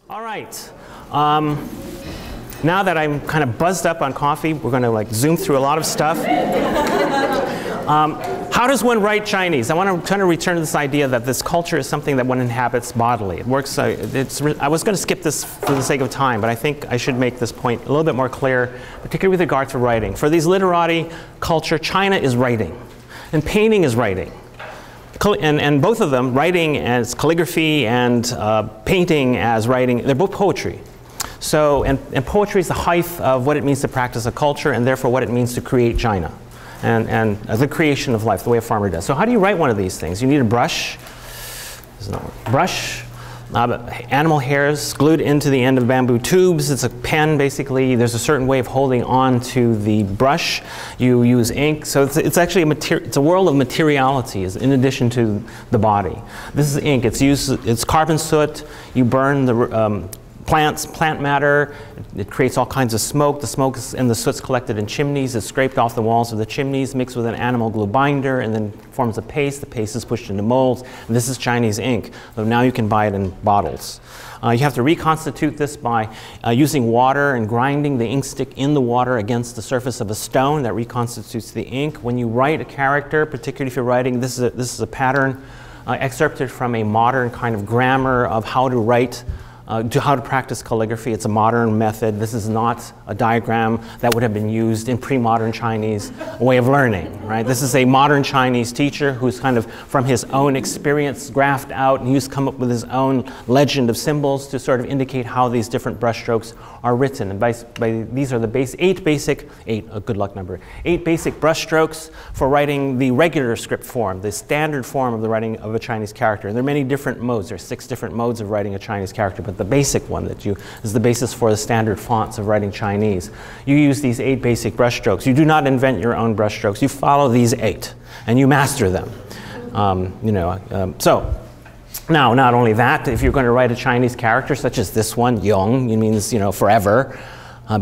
All right. Now that I'm kind of buzzed up on coffee, we're going to like zoom through a lot of stuff. How does one write Chinese? I want to kind of return to this idea that this culture is something that one inhabits bodily. It works. I was going to skip this for the sake of time, but I think I should make this point a little bit more clear, particularly with regard to writing. For these literati culture, China is writing, and painting is writing. And both of them, writing as calligraphy and painting as writing, they're both poetry. So, and poetry is the height of what it means to practice a culture, and therefore what it means to create China. And the creation of life, the way a farmer does. So how do you write one of these things? You need a brush. There's no brush. Animal hairs glued into the end of bamboo tubes. It's a pen, basically. There's a certain way of holding on to the brush. You use ink. So it's actually it's a world of materiality in addition to the body. This is ink. It's carbon soot. You burn the plant matter. It creates all kinds of smoke. The smoke and the soot's collected in chimneys. It's scraped off the walls of the chimneys, mixed with an animal glue binder, and then forms a paste. The paste is pushed into molds. And this is Chinese ink. So now you can buy it in bottles. You have to reconstitute this by using water and grinding the ink stick in the water against the surface of a stone. That reconstitutes the ink. When you write a character, particularly if you're writing, this is a pattern excerpted from a modern kind of grammar of how to write, how to practice calligraphy. It's a modern method. This is not a diagram that would have been used in pre-modern Chinese way of learning, right? This is a modern Chinese teacher who's kind of, from his own experience, graphed out, and he's come up with his own legend of symbols to sort of indicate how these different brushstrokes are written. And these are the eight basic brushstrokes for writing the regular script form, the standard form of the writing of a Chinese character. And there are many different modes. There are 6 different modes of writing a Chinese character, but the basic one is the basis for the standard fonts of writing Chinese. You use these 8 basic brushstrokes. You do not invent your own brushstrokes. You follow these 8, and you master them. So now, not only that, if you're going to write a Chinese character such as this one, Yong, it means forever.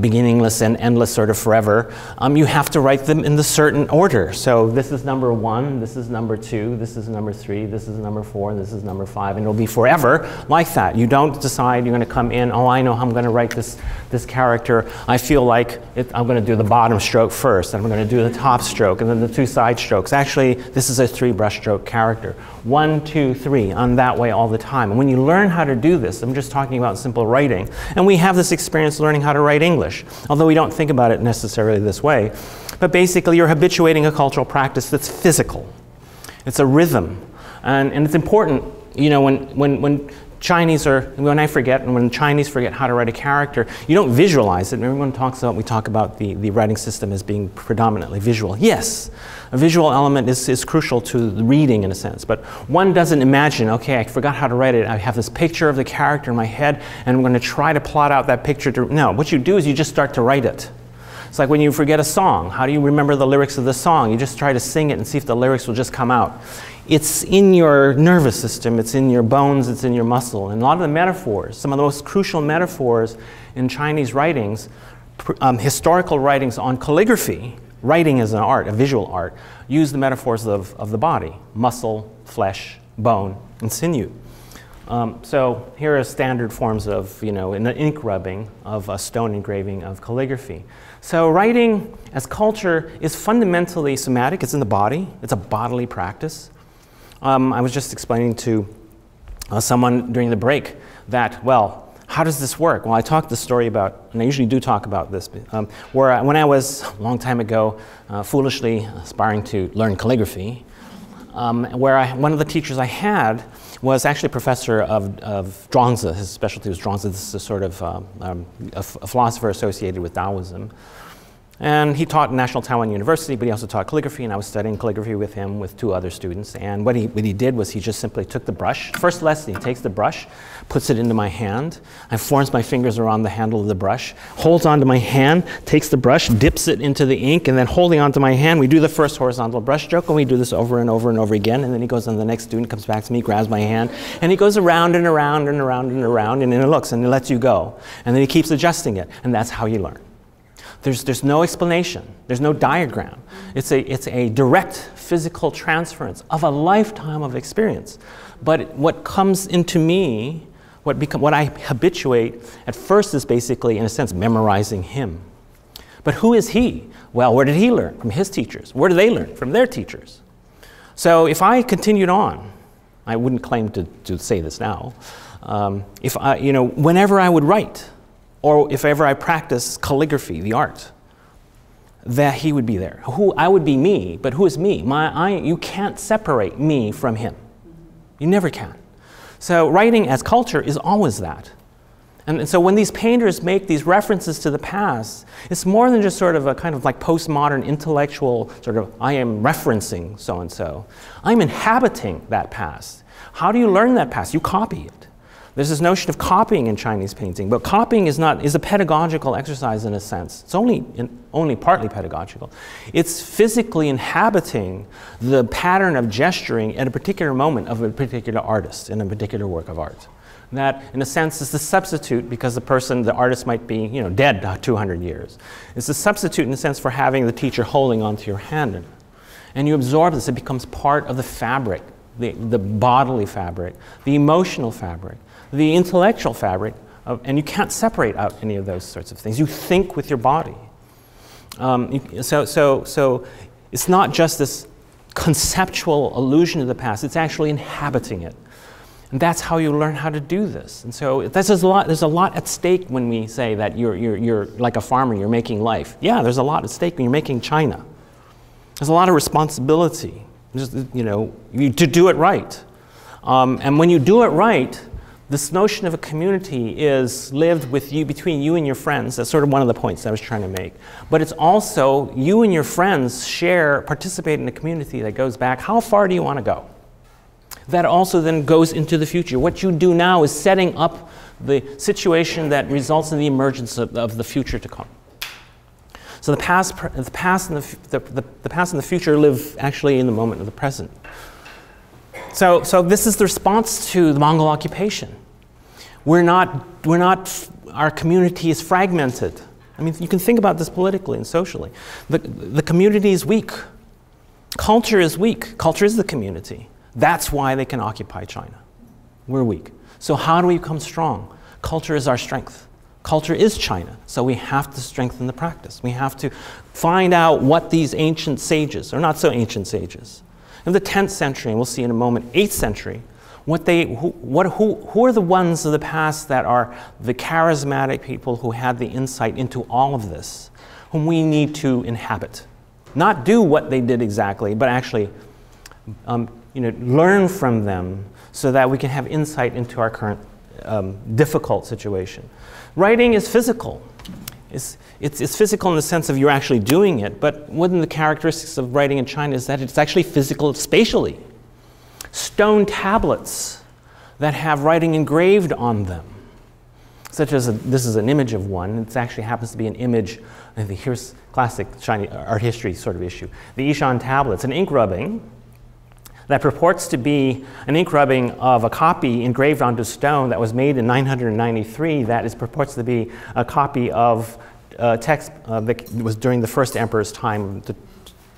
Beginningless and endless, sort of forever, you have to write them in the certain order. So this is number 1, this is number 2, this is number 3, this is number 4, and this is number 5, and it'll be forever like that. You don't decide you're going to come in, oh, I know how I'm going to write this character. I feel like I'm going to do the bottom stroke first, and I'm going to do the top stroke, and then the 2 side strokes. Actually, this is a 3 brushstroke character. 1, 2, 3, on that way all the time. And when you learn how to do this, I'm just talking about simple writing, and we have this experience learning how to write English, although we don't think about it necessarily this way. But basically, you're habituating a cultural practice that's physical. It's a rhythm, and it's important. When Chinese when Chinese forget how to write a character, you don't visualize it. Everyone we talk about the writing system as being predominantly visual. Yes, a visual element is crucial to the reading in a sense, but one doesn't imagine, okay, I forgot how to write it. I have this picture of the character in my head, and I'm going to try to plot out that picture. No, what you do is you just start to write it. It's like when you forget a song. How do you remember the lyrics of the song? You just try to sing it and see if the lyrics will just come out. It's in your nervous system, it's in your bones, it's in your muscle. And a lot of the metaphors, some of the most crucial metaphors in Chinese writings, historical writings on calligraphy, writing as an art, a visual art, use the metaphors of the body: muscle, flesh, bone, and sinew. So here are standard forms of, an ink rubbing of a stone engraving of calligraphy. So writing as culture is fundamentally somatic. It's in the body. It's a bodily practice. I was just explaining to someone during the break that, well, how does this work? Well, I talked the story about, and I usually do talk about this, when I was, a long time ago, foolishly aspiring to learn calligraphy, one of the teachers I had was actually a professor of Zhuangzi. His specialty was Zhuangzi. This is a sort of a philosopher associated with Taoism. And he taught at National Taiwan University, but he also taught calligraphy, and I was studying calligraphy with him with 2 other students. And what he did was he just simply took the brush. First lesson, he takes the brush, puts it into my hand, and forms my fingers around the handle of the brush, holds onto my hand, takes the brush, dips it into the ink, and then holding onto my hand, we do the first horizontal brush stroke, and we do this over and over and over again. And then he goes on to the next student, comes back to me, grabs my hand, and he goes around and around and around and around, and then he looks and he lets you go. And then he keeps adjusting it, and that's how you learn. There's no explanation. There's no diagram. It's a direct physical transference of a lifetime of experience. But what comes into me What I habituate at first is basically, in a sense, memorizing him. But who is he? Well, where did he learn? From his teachers. Where did they learn? From their teachers. So if I continued on, I wouldn't claim to say this now, whenever I would write, or if ever I practice calligraphy, the art, that he would be there. I would be me, but who is me? You can't separate me from him. You never can. So writing as culture is always that. And so when these painters make these references to the past, it's more than just sort of a kind of like postmodern intellectual sort of, I am referencing so-and-so. I'm inhabiting that past. How do you learn that past? You copy it. There's this notion of copying in Chinese painting, but copying is a pedagogical exercise in a sense. It's only partly pedagogical. It's physically inhabiting the pattern of gesturing at a particular moment of a particular artist in a particular work of art. That, in a sense, is the substitute, because the artist might be, dead 200 years. It's the substitute, in a sense, for having the teacher holding onto your hand. And you absorb this. It becomes part of the fabric, the bodily fabric, the emotional fabric, the intellectual fabric, and you can't separate out any of those sorts of things. You think with your body. So it's not just this conceptual allusion to the past. It's actually inhabiting it. And that's how you learn how to do this. And so there's a lot at stake when we say that you're like a farmer, you're making life. Yeah, there's a lot at stake when you're making China. There's a lot of responsibility, to do it right. And when you do it right, this notion of a community is lived between you and your friends. That's sort of one of the points I was trying to make. But it's also you and your friends participate in a community that goes back. How far do you want to go? That also then goes into the future. What you do now is setting up the situation that results in the emergence of the future to come. So the past and the future live actually in the moment of the present. So this is the response to the Mongol occupation. Our community is fragmented. I mean, you can think about this politically and socially. The community is weak. Culture is weak. Culture is the community. That's why they can occupy China. We're weak. So how do we become strong? Culture is our strength. Culture is China. So we have to strengthen the practice. We have to find out what these ancient sages, or not so ancient sages, in the 10th century, and we'll see in a moment, 8th century, who are the ones of the past that are the charismatic people who had the insight into all of this, whom we need to inhabit. Not do what they did exactly, but actually learn from them so that we can have insight into our current difficult situation. Writing is physical. It's physical in the sense of you're actually doing it, but one of the characteristics of writing in China is that it's actually physical spatially. Stone tablets that have writing engraved on them, such as this is an image of one. It actually happens to be an image. Here's classic Chinese art history sort of issue. The Yishan tablets, an ink rubbing that purports to be an ink rubbing of a copy engraved onto stone that was made in 993. That purports to be a copy of text that was during the first emperor's time,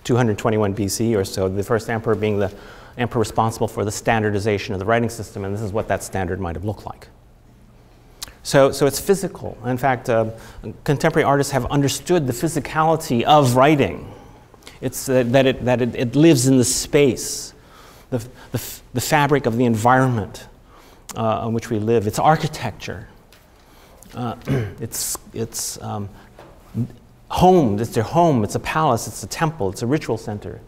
221 BC or so, the first emperor being the emperor responsible for the standardization of the writing system, and this is what that standard might have looked like. So it's physical. In fact, contemporary artists have understood the physicality of writing. It's that it lives in the space, the fabric of the environment in which we live. It's architecture. It's home. It's their home. It's a palace. It's a temple. It's a ritual center.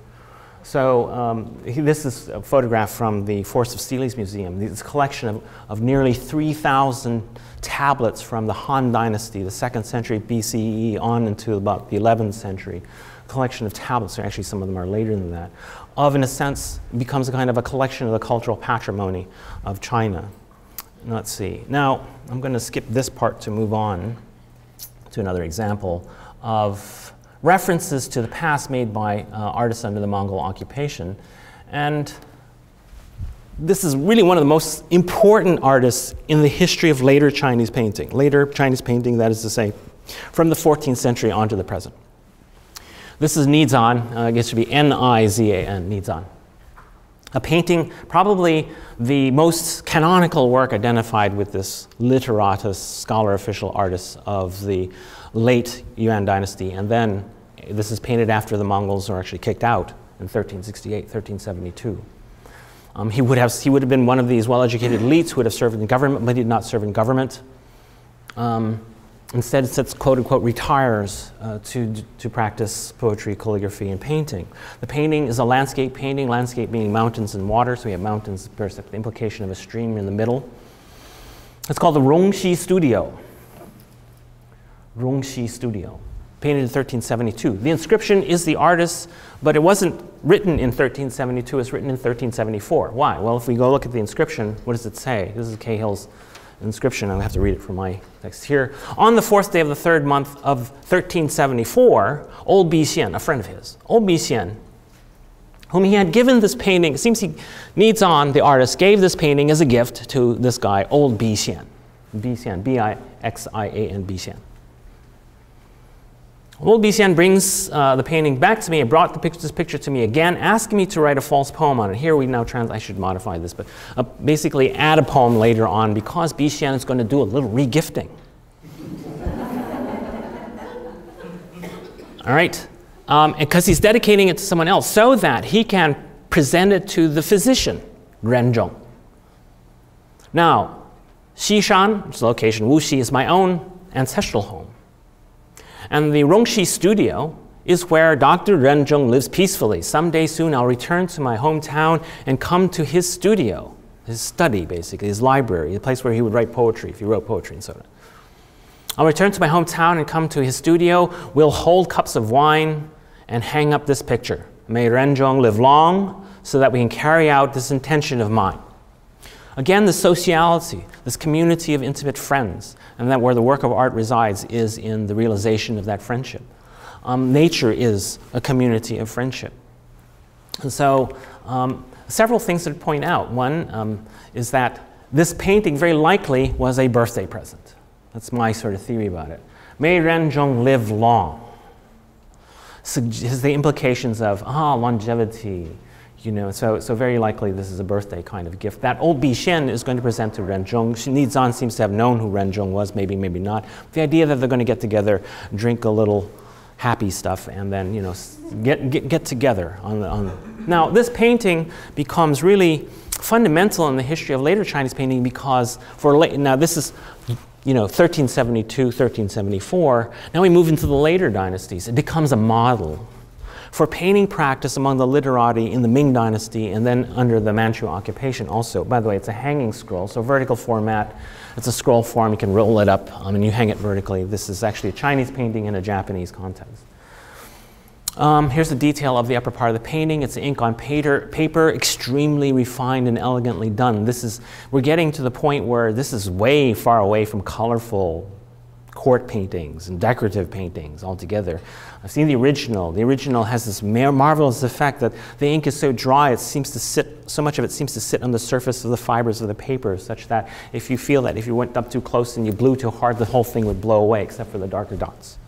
So this is a photograph from the Forest of Steely's Museum. This collection of nearly 3,000 tablets from the Han Dynasty, the 2nd century BCE on into about the 11th century. Collection of tablets, or actually some of them are later than that, in a sense, becomes a kind of a collection of the cultural patrimony of China. Let's see. Now, I'm going to skip this part to move on to another example of references to the past made by artists under the Mongol occupation. And this is really one of the most important artists in the history of later Chinese painting. Later Chinese painting, that is to say, from the 14th century on to the present. This is Nizan. I guess it should be N-I-Z-A-N, Nizan. A painting, probably the most canonical work identified with this literatus, scholar official artist of the late Yuan dynasty. And then this is painted after the Mongols are actually kicked out in 1368, 1372. He would have been one of these well-educated elites who would have served in government, but he did not serve in government. Instead, it says, quote unquote, retires to practice poetry, calligraphy, and painting. The painting is a landscape painting, landscape meaning mountains and water. So we have mountains, there's the implication of a stream in the middle. It's called the Rongxi Studio. Rongxi Studio, painted in 1372. The inscription is the artist, but it wasn't written in 1372, it's written in 1374. Why? Well, if we go look at the inscription, what does it say? This is Cahill's inscription. I'll have to read it from my text here. On the 4th day of the 3rd month of 1374, old Bixian, a friend of his, old Bixian, whom he had given this painting, it seems Nizan, the artist, gave this painting as a gift to this guy, old Bixian. Bixian, B-I-X-I-A-N, Bixian. Old Bixian brings the painting back to me and brought this picture to me again, asking me to write a false poem on it. Here we now I should modify this, but basically add a poem later on because Bixian is going to do a little regifting. All right, because he's dedicating it to someone else so that he can present it to the physician, Renzhong. Now, Xishan, which is the location, Wuxi, is my own ancestral home. And the Rongxi Studio is where Dr. Renzhong lives peacefully. Someday soon I'll return to my hometown and come to his studio, his study basically, his library, the place where he would write poetry, if he wrote poetry and so on. I'll return to my hometown and come to his studio. We'll hold cups of wine and hang up this picture. May Renzhong live long so that we can carry out this intention of mine. Again, the sociality, this community of intimate friends, and that where the work of art resides is in the realization of that friendship. Nature is a community of friendship. And so several things to point out. One is that this painting very likely was a birthday present. That's my sort of theory about it. May Renzhong live long. Has the implications of longevity, you know, so very likely this is a birthday kind of gift. That old Bixian is going to present to Renzhong. Nizan seems to have known who Renzhong was, maybe, maybe not. The idea that they're going to get together, drink a little happy stuff, and then, you know, get together Now, this painting becomes really fundamental in the history of later Chinese painting because now this is, you know, 1372, 1374. Now we move into the later dynasties. It becomes a model for painting practice among the literati in the Ming Dynasty and then under the Manchu occupation also. By the way, it's a hanging scroll, so vertical format. It's a scroll form. You can roll it up and you hang it vertically. This is actually a Chinese painting in a Japanese context. Here's the detail of the upper part of the painting. It's ink on paper, extremely refined and elegantly done. We're getting to the point where this is way far away from colorful court paintings and decorative paintings altogether. I've seen the original. The original has this marvelous effect that the ink is so dry, so much of it seems to sit on the surface of the fibers of the paper, such that if you feel that if you went up too close and you blew too hard, the whole thing would blow away, except for the darker dots.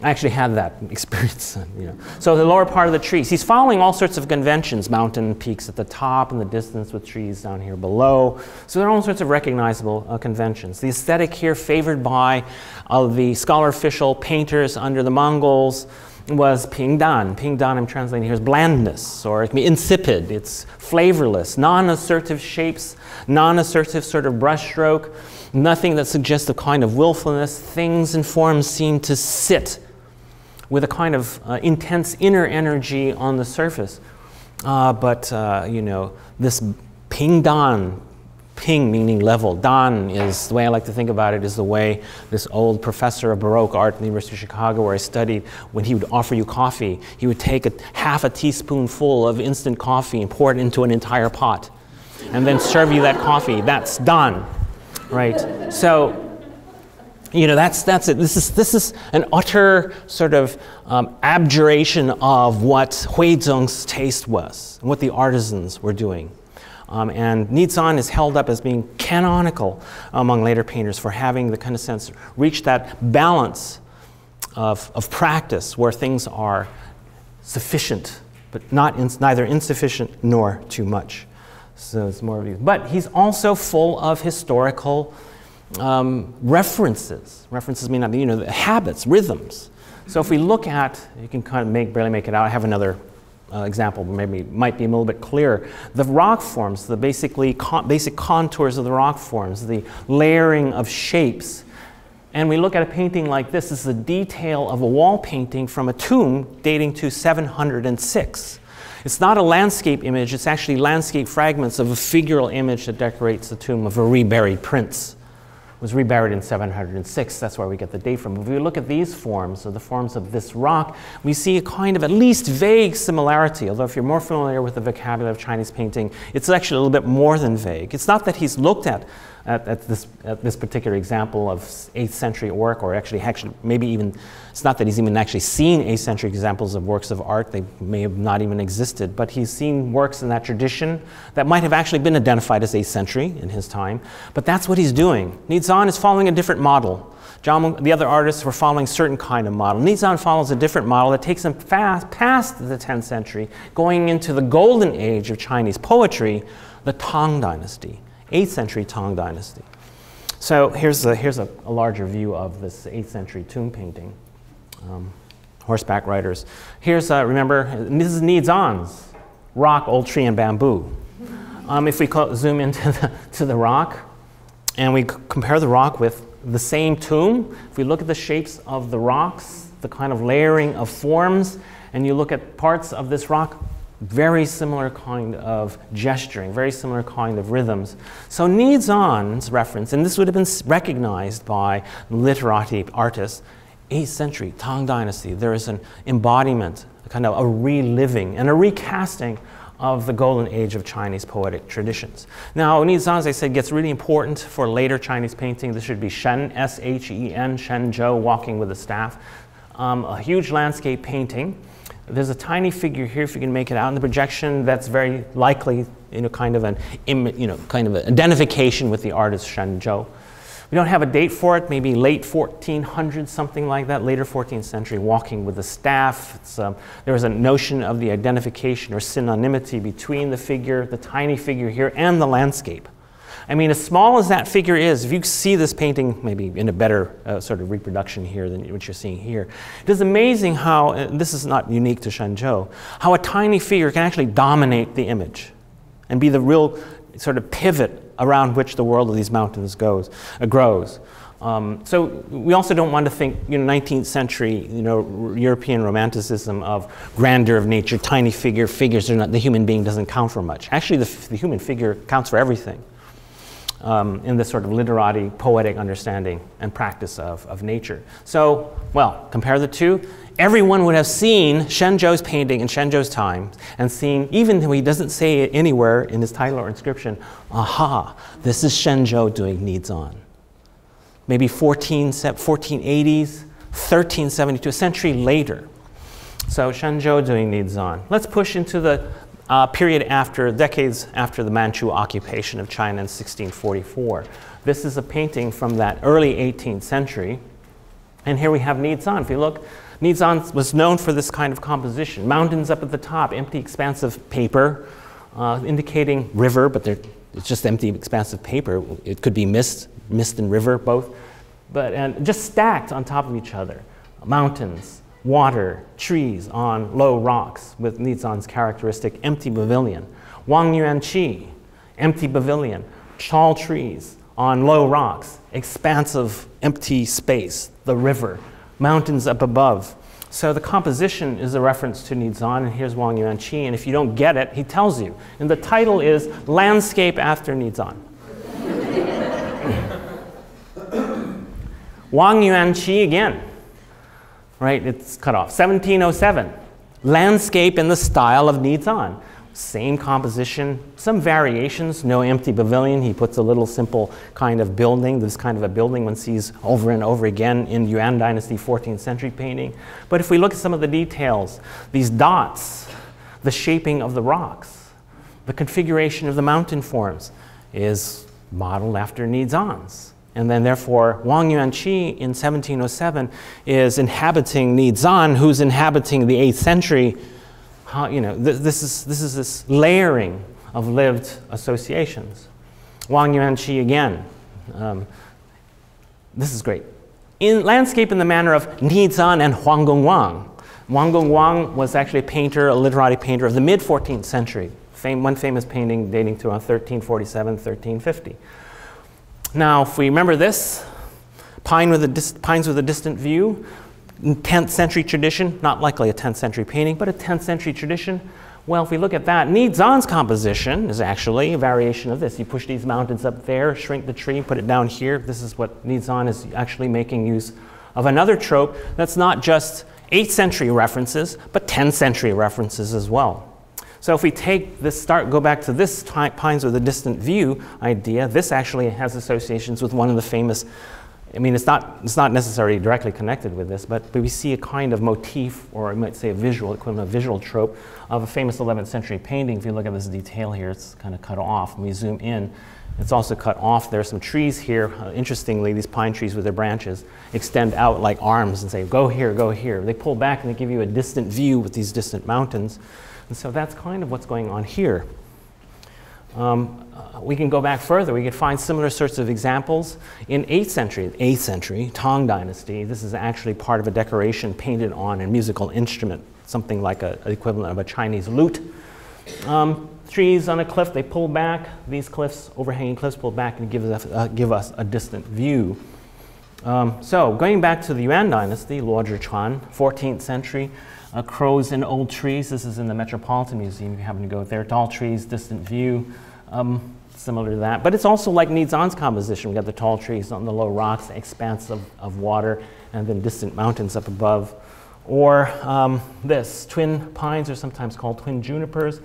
I actually had that experience. You know. So the lower part of the trees, he's following all sorts of conventions, mountain peaks at the top in the distance with trees down here below. So there are all sorts of recognizable conventions. The aesthetic here favored by the scholar official painters under the Mongols was pingdan. Pingdan, I'm translating here, is blandness, or it can be insipid. It's flavorless, non-assertive shapes, non-assertive sort of brushstroke, nothing that suggests a kind of willfulness. Things and forms seem to sit with a kind of intense inner energy on the surface. You know, this pingdan, ping meaning level, dan is, the way I like to think about it, is the way this old professor of Baroque art at the University of Chicago where I studied, when he would offer you coffee, he would take half a teaspoonful of instant coffee and pour it into an entire pot and then serve you that coffee. That's dan, right? So, you know, that's it. This is an utter sort of abjuration of what Huizong's taste was, and what the artisans were doing. And Nizan is held up as being canonical among later painters for having the kind of sense, reach that balance of practice where things are sufficient but neither insufficient nor too much. So it's more of these. But he's also full of historical references. References mean, the habits, rhythms. So if we look at, you can kind of barely make it out. I have another example, maybe might be a little bit clearer. The rock forms, the basic contours of the rock forms, the layering of shapes. And we look at a painting like this. This is the detail of a wall painting from a tomb dating to 706. It's not a landscape image, it's actually landscape fragments of a figural image that decorates the tomb of a reburied prince. It was reburied in 706, that's where we get the date from. If we look at these forms, or the forms of this rock, we see a kind of at least vague similarity, although if you're more familiar with the vocabulary of Chinese painting, it's actually a little bit more than vague. It's not that he's looked at this particular example of 8th century work, or actually maybe even, it's not that he's even actually seen 8th century examples of works of art. They may have not even existed, but he's seen works in that tradition that might have actually been identified as 8th century in his time. But that's what he's doing. Nizan is following a different model. The other artists were following a certain kind of model. Nizan follows a different model that takes him past the 10th century, going into the golden age of Chinese poetry, the Tang Dynasty. 8th century Tang Dynasty. So here's a larger view of this 8th century tomb painting. Horseback riders. Here's, remember, this is Nizan's rock, old tree, and bamboo. If we zoom into the rock, and we compare the rock with the same tomb, if we look at the shapes of the rocks, the kind of layering of forms, and you look at parts of this rock, very similar kind of gesturing, very similar kind of rhythms. So Nizan's reference, and this would have been recognized by literati artists, 8th century Tang Dynasty, there is an embodiment, a kind of a reliving and a recasting of the golden age of Chinese poetic traditions. Now, Nizan, as I said, gets really important for later Chinese painting. This should be Shen, S-H-E-N, Shen Zhou, walking with a staff. A huge landscape painting. There's a tiny figure here, if you can make it out in the projection, that's very likely, kind of an identification with the artist Shen Zhou. We don't have a date for it, maybe late 1400s, something like that, later 14th century, walking with a staff. There was a notion of the identification or synonymity between the figure, the tiny figure here, and the landscape. I mean, as small as that figure is, if you see this painting maybe in a better sort of reproduction here than what you're seeing here, it is amazing how, and this is not unique to Shen Zhou, how a tiny figure can actually dominate the image and be the real sort of pivot around which the world of these mountains grows. So we also don't want to think, 19th century, European romanticism of grandeur of nature, tiny figures are not, the human being doesn't count for much. Actually, the human figure counts for everything. In this sort of literati, poetic understanding and practice of nature. So, well, compare the two. Everyone would have seen Shen Zhou's painting in Shen Zhou's time and seen, even though he doesn't say it anywhere in his title or inscription, aha, this is Shen Zhou doing Nizan. Maybe 1480s, 1372, a century later. So Shen Zhou doing Nizan. Let's push into the decades after the Manchu occupation of China in 1644. This is a painting from that early 18th century. And here we have Nizan. If you look, Nizan was known for this kind of composition. Mountains up at the top, empty expanse of paper, indicating river, but it's just empty expanse of paper. It could be mist and river, both. And just stacked on top of each other. Mountains, water, trees on low rocks with Nizan's characteristic empty pavilion. Wang Yuanqi, empty pavilion, tall trees on low rocks, expansive empty space, the river, mountains up above. So the composition is a reference to Nizan, and here's Wang Yuanqi, and if you don't get it, he tells you. And the title is Landscape After Nizan. Wang Yuanqi again. Right, it's cut off. 1707, landscape in the style of Nizan. Same composition, some variations, no empty pavilion. He puts a little simple kind of building, this kind of a building one sees over and over again in Yuan Dynasty 14th century painting. But if we look at some of the details, these dots, the shaping of the rocks, the configuration of the mountain forms is modeled after Nizan's. And then therefore, Wang Yuanqi in 1707 is inhabiting Nizan, who's inhabiting the 8th century how, this is this layering of lived associations. Wang Yuanqi again. This is great. In landscape in the manner of Nizan and Huang Gongwang. Wang Gongwang was actually a painter, a literati painter of the mid-14th century. One famous painting dating to around 1347, 1350. Now, if we remember this, pines with a distant view, 10th century tradition, not likely a 10th century painting, but a 10th century tradition. Well, if we look at that, Nizan's composition is actually a variation of this. You push these mountains up there, shrink the tree, put it down here. This is what Nizan is actually making use of another trope that's not just 8th century references, but 10th century references as well. So if we take this, go back to this pines with a distant view idea, this actually has associations with one of the famous, I mean, it's not necessarily directly connected with this, but we see a kind of motif, or I might say a visual, equivalent of visual trope, of a famous 11th century painting. If you look at this detail here, it's kind of cut off. When we zoom in, it's also cut off. There are some trees here. Interestingly, these pine trees with their branches extend out like arms and say, go here, go here. They pull back and they give you a distant view with these distant mountains. And so that's kind of what's going on here. We can go back further. We could find similar sorts of examples in 8th century, Tang Dynasty. This is actually part of a decoration painted on a musical instrument, something like an equivalent of a Chinese lute. Trees on a cliff, they pull back. These cliffs, overhanging cliffs, pull back and give us a distant view. So going back to the Yuan Dynasty, Luo Zhichuan, 14th century, crows in old trees. This is in the Metropolitan Museum. If you happen to go there, tall trees, distant view, similar to that. But it's also like Nizan's composition. We got the tall trees on the low rocks, expanse of water, and then distant mountains up above. Or this, twin pines are sometimes called twin junipers.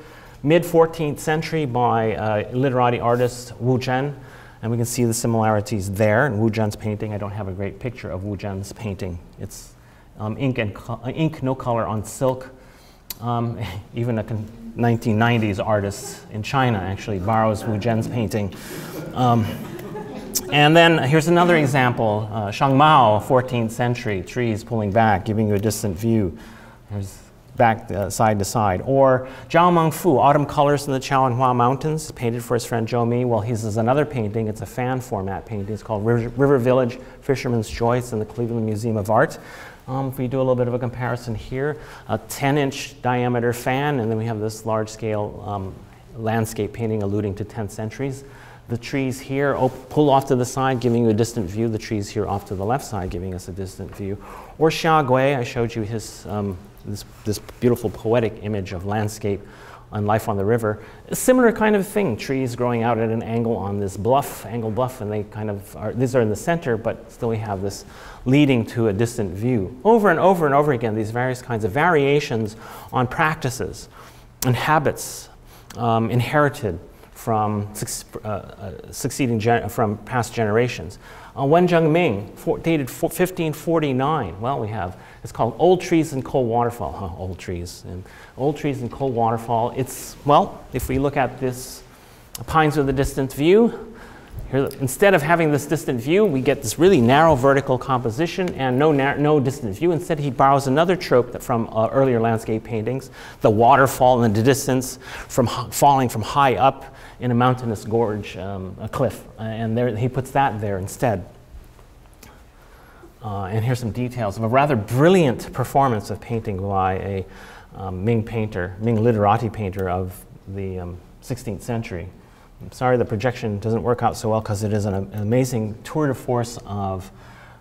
Mid-14th century by literati artist Wu Zhen. And we can see the similarities there in Wu Zhen's painting. I don't have a great picture of Wu Zhen's painting. It's ink, no color on silk. Even a 1990s artist in China actually borrows Wu Zhen's painting. And then here's another example, Shang Mao, 14th century, trees pulling back, giving you a distant view. There's back side to side. Or Zhao Mengfu, Autumn Colors in the Chaoanhua Mountains, painted for his friend Zhou Mi. Well, his is another painting. It's a fan format painting. It's called River Village, Fisherman's Choice in the Cleveland Museum of Art. If we do a little bit of a comparison here, a 10-inch diameter fan, and then we have this large-scale landscape painting alluding to 10th centuries. The trees here pull off to the side, giving you a distant view. The trees here off to the left side, giving us a distant view. Or Xia Gui, I showed you his this beautiful poetic image of landscape on Life on the River. A similar kind of thing, trees growing out at an angle on this angle bluff, and they kind of are, these are in the center, but still we have this leading to a distant view. Over and over and over again, these various kinds of variations on practices and habits inherited from from past generations. Wen Zhengming, dated 1549. Well, we have, it's called Old Trees and Cold Waterfall. Old Trees and Cold Waterfall. It's, well, if we look at this pines with a distant view, here, instead of having this distant view, we get this really narrow vertical composition and no distant view. Instead, he borrows another trope from earlier landscape paintings, the waterfall in the distance from falling from high up in a mountainous gorge, a cliff, and there, he puts that there instead. And here's some details of a rather brilliant performance of painting by a Ming literati painter of the 16th century. I'm sorry the projection doesn't work out so well because it is an amazing tour de force of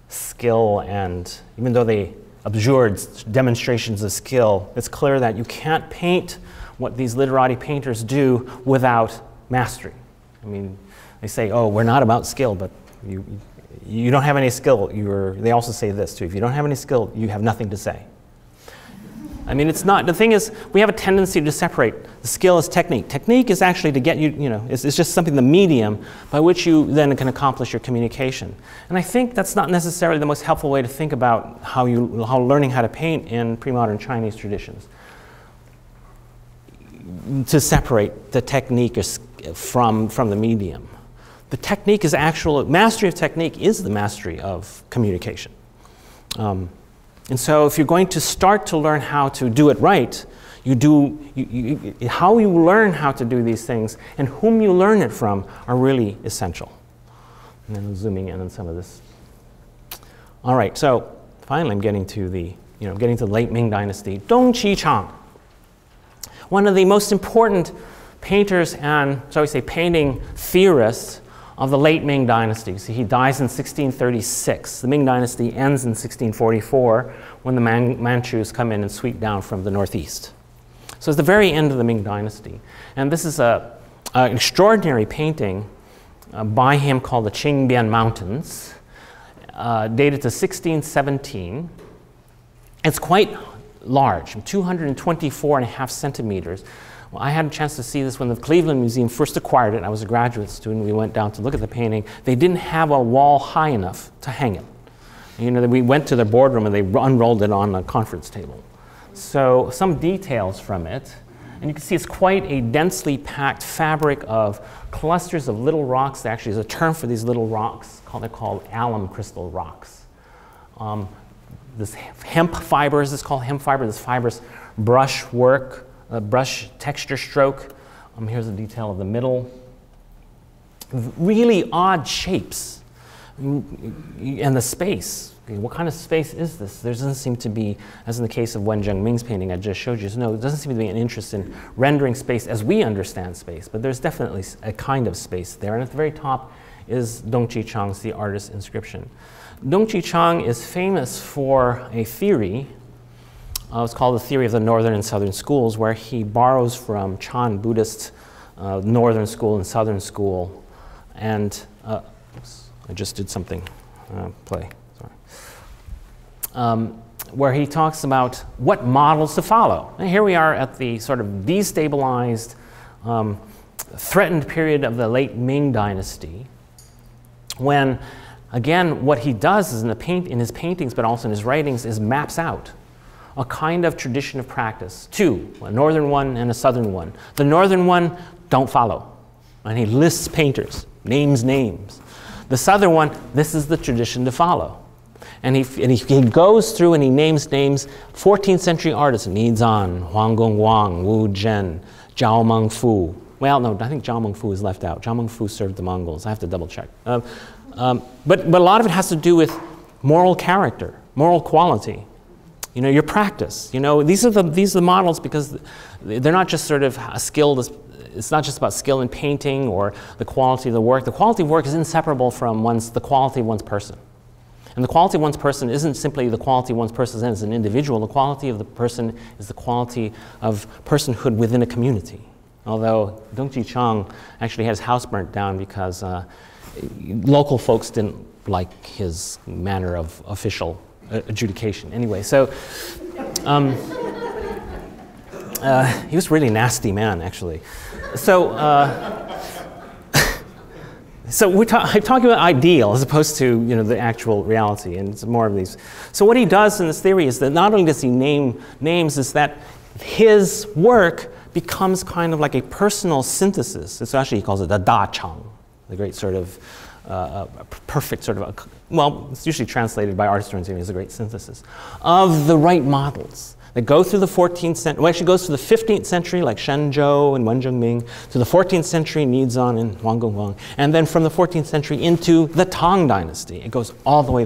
skill, and even though they abjured demonstrations of skill, it's clear that you can't paint what these literati painters do without mastery. I mean, they say, oh, we're not about skill, but you don't have any skill. They also say this too, if you don't have any skill, you have nothing to say. I mean, it's not, the thing is, we have a tendency to separate the skill as technique. Technique is actually to get you, it's just something, the medium by which you then can accomplish your communication. And I think that's not necessarily the most helpful way to think about how learning how to paint in pre-modern Chinese traditions. To separate the technique from the medium. The technique is mastery of technique is the mastery of communication. And so if you're going to start to learn how to do it right, How you learn how to do these things and whom you learn it from are really essential. And then zooming in on some of this. All right, so finally I'm getting to the late Ming Dynasty. Dongji Chang, one of the most important painters and, shall we say, painting theorists of the late Ming Dynasty. See, he dies in 1636. The Ming Dynasty ends in 1644 when the Manchus come in and sweep down from the northeast. So it's the very end of the Ming Dynasty. And this is an extraordinary painting by him called the Qingbian Mountains, dated to 1617. It's quite large, 224.5 centimeters. Well, I had a chance to see this when the Cleveland Museum first acquired it. I was a graduate student. We went down to look at the painting. They didn't have a wall high enough to hang it. We went to their boardroom and they unrolled it on a conference table. So some details from it. And you can see it's quite a densely packed fabric of clusters of little rocks. There actually is a term for these little rocks. They're called alum crystal rocks. This hemp fibers, it's called hemp fiber, this fibrous brush work, brush texture stroke. Here's a detail of the middle. Really odd shapes. And the space. What kind of space is this? There doesn't seem to be, as in the case of Wen Zhengming's painting I just showed you, no, there doesn't seem to be an interest in rendering space as we understand space, but there's definitely a kind of space there. And at the very top is Dongji Chang's The Artist's Inscription. Dongji Chang is famous for a theory. It's called the theory of the northern and southern schools, where he borrows from Chan Buddhist northern school and southern school. And oops, I just did something. Play. Sorry. Where he talks about what models to follow. And here we are at the sort of destabilized, threatened period of the late Ming Dynasty, when, again, what he does is in his paintings, but also in his writings, is maps out a kind of tradition of practice. Two, a northern one and a southern one. The northern one, don't follow. And he lists painters, names names. The southern one, this is the tradition to follow. And he goes through and he names 14th century artists, Ni Zan, Huang Gong Wang, Wu Zhen, Zhao Mengfu. Well, no, I think Zhao Mengfu is left out. Zhao Mengfu served the Mongols. I have to double check. But a lot of it has to do with moral character, moral quality. Your practice. These are the models, because they're not just sort of a skill. It's not just about skill in painting or the quality of the work. The quality of work is inseparable from the quality of one's person. And the quality of one's person isn't simply the quality of one's person as an individual. The quality of the person is the quality of personhood within a community. Although Dongji Chang actually had his house burnt down because local folks didn't like his manner of official adjudication. Anyway, so he was a really nasty man, actually. So I'm talking about ideal as opposed to the actual reality, and it's more of these. So what he does in this theory is that not only does he name names, is that his work becomes kind of like a personal synthesis. So actually he calls it the Da Chang, the great sort of perfect sort of, well, it's usually translated by art historians as a great synthesis of the right models that go through the 14th century, well, actually goes to the 15th century, like Shenzhou and Wen Zhengming, to the 14th century, Ni Zan and Huang Gong Wang, and then from the 14th century into the Tang Dynasty. It goes all the way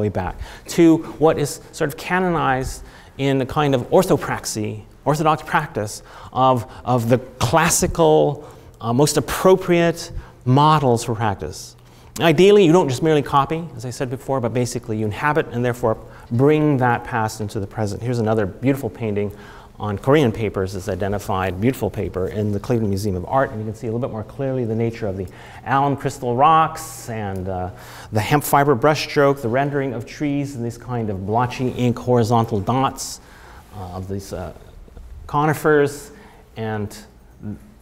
back to what is sort of canonized in a kind of orthopraxy, orthodox practice of the classical, most appropriate models for practice. Ideally, you don't just merely copy, as I said before, but basically you inhabit and therefore bring that past into the present. Here's another beautiful painting on Korean papers that's identified, beautiful paper, in the Cleveland Museum of Art. And you can see a little bit more clearly the nature of the alum crystal rocks and the hemp fiber brushstroke, the rendering of trees and these kind of blotchy ink horizontal dots of these conifers. And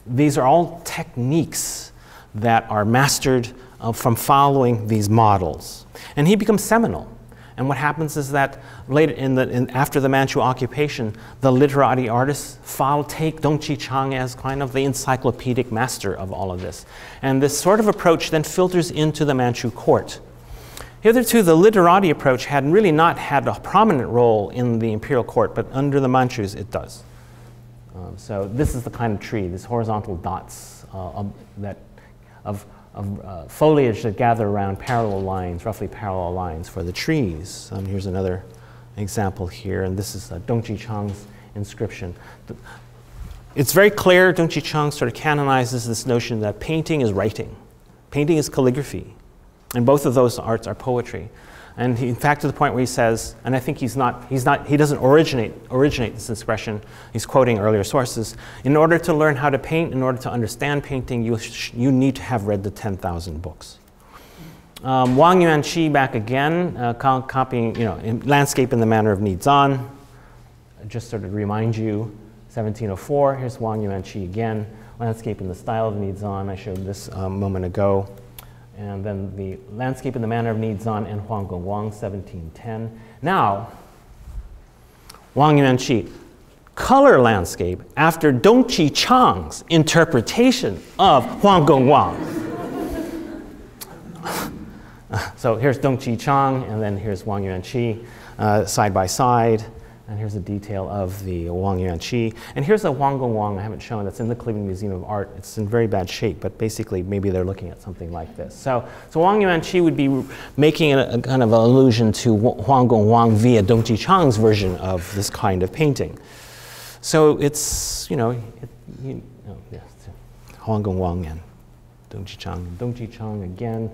these are all techniques that are mastered from following these models. And he becomes seminal. And what happens is that later after the Manchu occupation, the literati artists take Dongji Chang as kind of the encyclopedic master of all of this. And this sort of approach then filters into the Manchu court. Hitherto, the literati approach had really not had a prominent role in the imperial court, but under the Manchus it does. So this is the kind of tree, these horizontal dots of foliage that gather around parallel lines, roughly parallel lines for the trees. Here's another example here, and this is Dongji Chang's Inscription. It's very clear, Dongji Chang sort of canonizes this notion that painting is writing. Painting is calligraphy. And both of those arts are poetry. And in fact, to the point where he says, and I think he doesn't originate this expression, he's quoting earlier sources, in order to learn how to paint, in order to understand painting, you need to have read the 10,000 books. Wang Yuanqi back again, copying, landscape in the manner of Nizan. Just sort of remind you, 1704, here's Wang Yuanqi again, landscape in the style of Nizan. I showed this a moment ago. And then the landscape in the manner of Nizan and Huang Gongwang, 1710. Now, Wang Yuanqi, color landscape after Dongji Chang's interpretation of Huang Gongwang. So here's Dongji Chang, and then here's Wang Yuanqi side by side. And here's a detail of the Wang Yuanqi. And here's a Huang Gongwang I haven't shown that's in the Cleveland Museum of Art. It's in very bad shape, but basically maybe they're looking at something like this. So Wang Yuanqi would be making a kind of allusion to Huang Gongwang via Dongji Chang's version of this kind of painting. So it's, yes, Huang Gongwang and Dongji Chang. Dongji Chang again.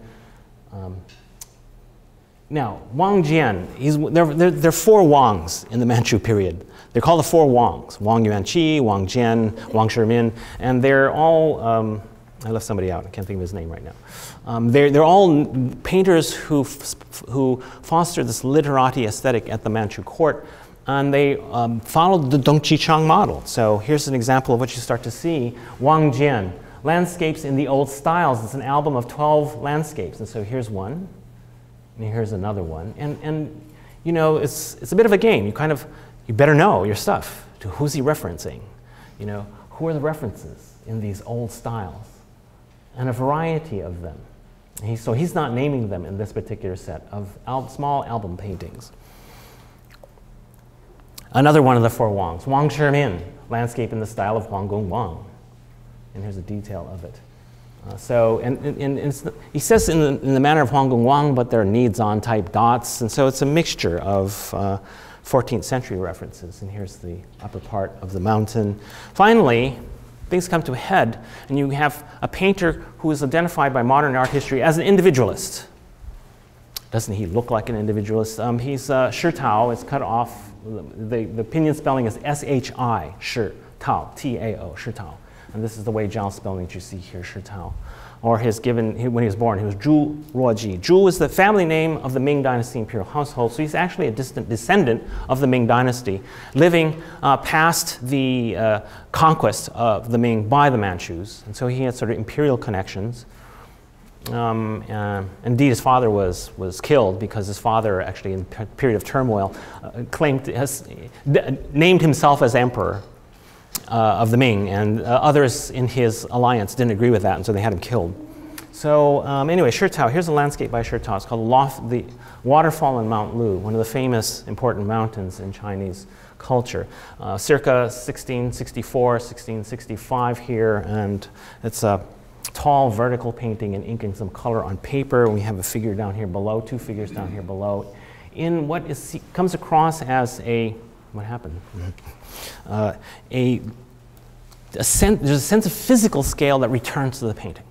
Now, Wang Jian, there are four Wangs in the Manchu period. They're called the four Wangs: Wang Yuanqi, Wang Jian, Wang Shimin, and they're all, I left somebody out, I can't think of his name right now. They're all painters who fostered this literati aesthetic at the Manchu court, and they followed the Dongji Chang model. So here's an example of what you start to see. Wang Jian, landscapes in the old styles. It's an album of 12 landscapes, and so here's one. And here's another one, and it's a bit of a game. You better know your stuff. To who's he referencing? Who are the references in these old styles, and a variety of them. So he's not naming them in this particular set of small album paintings. Another one of the four Wangs, Wang Shimin, landscape in the style of Huang Gongwang, and here's a detail of it. He says in the manner of Huang Gongwang, but there are Nizan type dots, and so it's a mixture of 14th century references. And here's the upper part of the mountain. Finally, things come to a head, and you have a painter who is identified by modern art history as an individualist. Doesn't he look like an individualist? He's Shi Tao. It's cut off. The pinyin spelling is S-H-I, Shi Tao, T-A-O, Shi Tao. And this is the Weizhao spelling that you see here, Shi Tao. Or when he was born, he was Zhu Ruoji. Zhu is the family name of the Ming Dynasty imperial household, so he's actually a distant descendant of the Ming Dynasty, living past the conquest of the Ming by the Manchus. And so he had sort of imperial connections. Indeed, his father was killed because his father, actually in a period of turmoil, named himself as emperor of the Ming, and others in his alliance didn't agree with that, and so they had him killed. So anyway, Shi Tao, here's a landscape by Shi Tao. It's called the Waterfall on Mount Lu, one of the famous important mountains in Chinese culture. Circa 1664, 1665 here, and it's a tall vertical painting and inking some color on paper. We have a figure down here below, two figures down here below, in what comes across as what happened? There's a sense of physical scale that returns to the painting.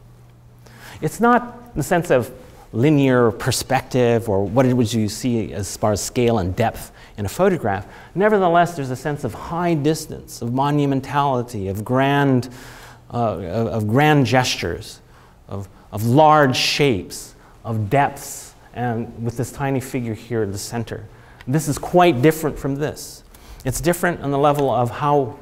It's not the sense of linear perspective or what would you see as far as scale and depth in a photograph. Nevertheless, there's a sense of high distance, of monumentality, of grand gestures, of large shapes, of depths, and with this tiny figure here in the center. This is quite different from this. It's different on the level of how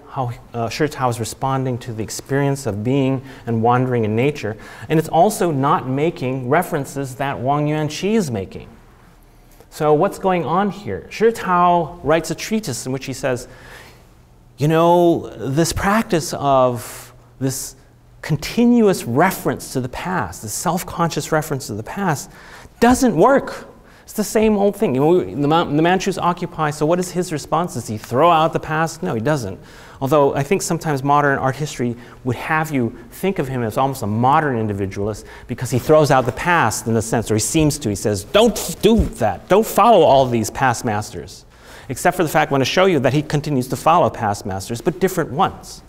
Shi Tao is responding to the experience of being and wandering in nature. And it's also not making references that Wang Yuanqi is making. So what's going on here? Shi Tao writes a treatise in which he says, this practice of this continuous reference to the past, this self-conscious reference to the past, doesn't work. It's the same old thing. The Manchus occupy, so what is his response? Does he throw out the past? No, he doesn't. Although I think sometimes modern art history would have you think of him as almost a modern individualist because he throws out the past in a sense, or he seems to. He says, don't do that. Don't follow all these past masters. Except for the fact I want to show you that he continues to follow past masters, but different ones.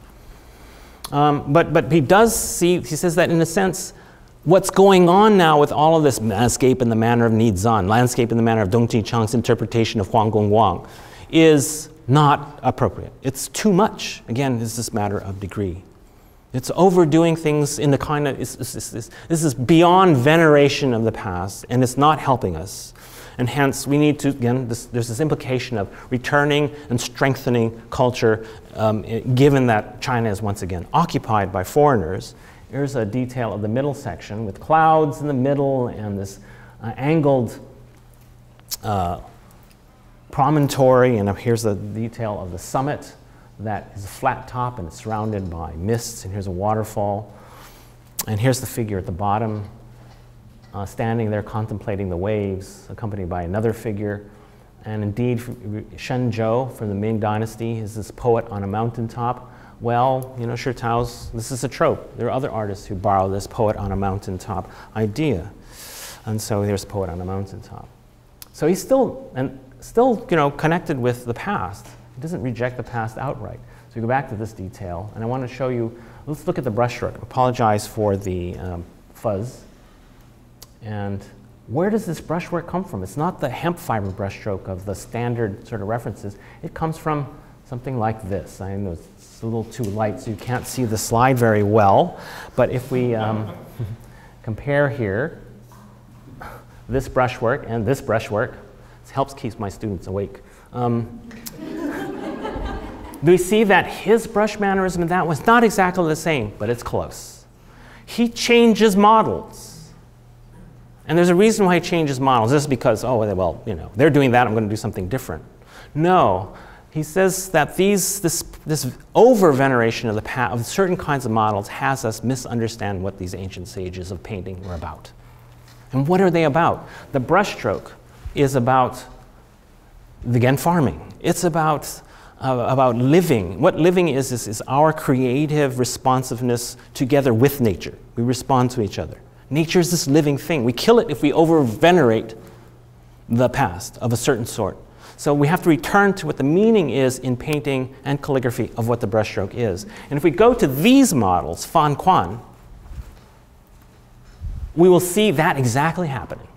But he does see, he says that in a sense, what's going on now with all of this landscape in the manner of Nizan, landscape in the manner of Dongji Chang's interpretation of Huang Gong Wang, is not appropriate. It's too much. Again, it's this matter of degree. It's overdoing things in the kind of, this is beyond veneration of the past, and it's not helping us. And hence, we need to, again, there's this implication of returning and strengthening culture, given that China is once again occupied by foreigners. Here's a detail of the middle section with clouds in the middle and this angled promontory, and here's the detail of the summit that is a flat top and it's surrounded by mists, and here's a waterfall. And here's the figure at the bottom, standing there contemplating the waves, accompanied by another figure. And indeed, Shen Zhou from the Ming Dynasty is this poet on a mountaintop. Well, you know, Shi Tao's, this is a trope. There are other artists who borrow this poet on a mountaintop idea. And so there's a poet on a mountaintop. So he's still, you know, connected with the past. He doesn't reject the past outright. So we go back to this detail, and I want to show you, let's look at the brushstroke. I apologize for the fuzz. And where does this brushwork come from? It's not the hemp fiber brushstroke of the standard sort of references. It comes from something like this. I know it's a little too light, so you can't see the slide very well. But if we compare here, this brushwork and this brushwork, it helps keep my students awake. We see that his brush mannerism and that was not exactly the same, but it's close. He changes models. And there's a reason why he changes models. This is because, oh, well, you know, they're doing that, I'm going to do something different. No, he says that this over-veneration of certain kinds of models has us misunderstand what these ancient sages of painting were about. And what are they about? The brushstroke is about, again, farming. It's about living. What living is our creative responsiveness together with nature. We respond to each other. Nature is this living thing. We kill it if we over-venerate the past of a certain sort. So we have to return to what the meaning is in painting and calligraphy of what the brushstroke is. And if we go to these models, Fan Quan, we will see that exactly happening.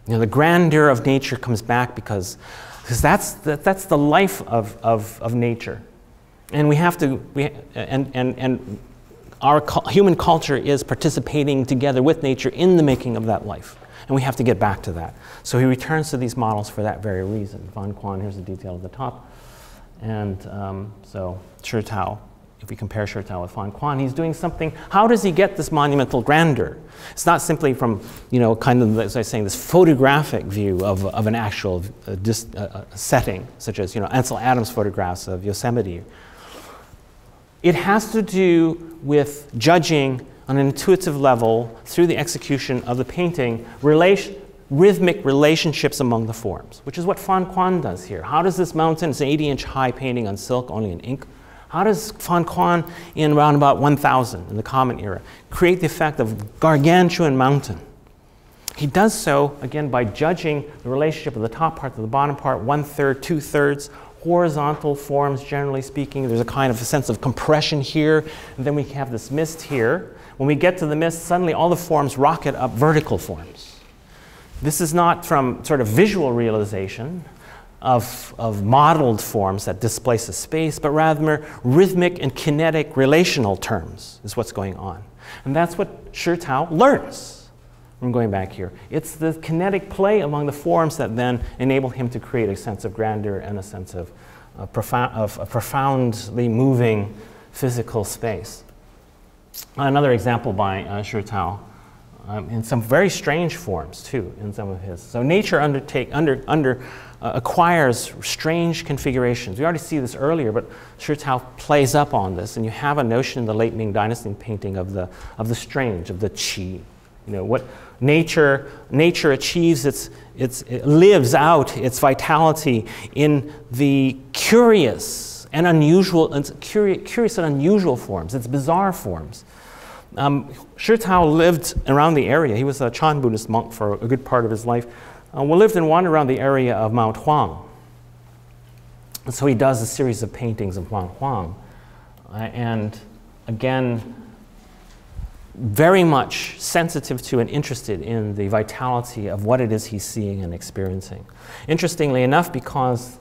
You know, the grandeur of nature comes back because that's the life of nature. And we have to, our human culture is participating together with nature in the making of that life. And we have to get back to that. So he returns to these models for that very reason. Fan Quan, here's the detail at the top. And so Shi Tao, if we compare Shi Tao with Fan Quan, he's doing something. How does he get this monumental grandeur? It's not simply from, you know, kind of, as I was saying, this photographic view of an actual setting, such as, you know, Ansel Adams' photographs of Yosemite. It has to do with judging on an intuitive level through the execution of the painting rhythmic relationships among the forms, which is what Fan Quan does here. How does this mountain, it's an 80-inch high painting on silk, only in ink, how does Fan Quan in around about 1000 in the Common Era create the effect of gargantuan mountain? He does so, again, by judging the relationship of the top part to the bottom part, 1/3, 2/3, horizontal forms, generally speaking. There's a kind of a sense of compression here, and then we have this mist here. When we get to the mist, suddenly all the forms rocket up vertical forms. This is not from sort of visual realization of modeled forms that displace a space, but rather rhythmic and kinetic relational terms is what's going on. And that's what Shi Tao learns. I'm going back here. It's the kinetic play among the forms that then enable him to create a sense of grandeur and a sense of a profoundly moving physical space. Another example by Shi Tao, in some very strange forms too, in some of his. So nature acquires strange configurations. We already see this earlier, but Shi Tao plays up on this, and you have a notion in the late Ming Dynasty painting of the strange, of the qi. You know, what nature achieves, it lives out its vitality in the curious and unusual, and curious and unusual forms. It's bizarre forms. Shi Tao lived around the area. He was a Chan Buddhist monk for a good part of his life. Lived and wandered around the area of Mount Huang. And so he does a series of paintings of Mount Huang. And again, very much sensitive to and interested in the vitality of what it is he's seeing and experiencing. Interestingly enough, because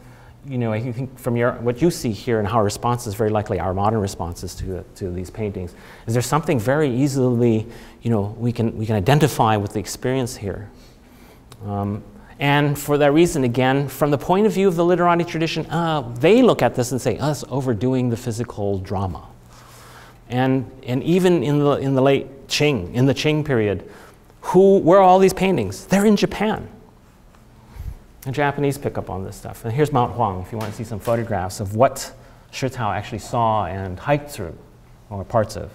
I think from what you see here and our response is very likely our modern responses to these paintings, is there something very easily, we can identify with the experience here. And for that reason, again, from the point of view of the literati tradition, they look at this and say, us overdoing the physical drama. And even in the late Qing, in the Qing period, where are all these paintings? They're in Japan. The Japanese pick up on this stuff. And here's Mount Huang, if you want to see some photographs of what Shi Tao actually saw and hiked through, or parts of.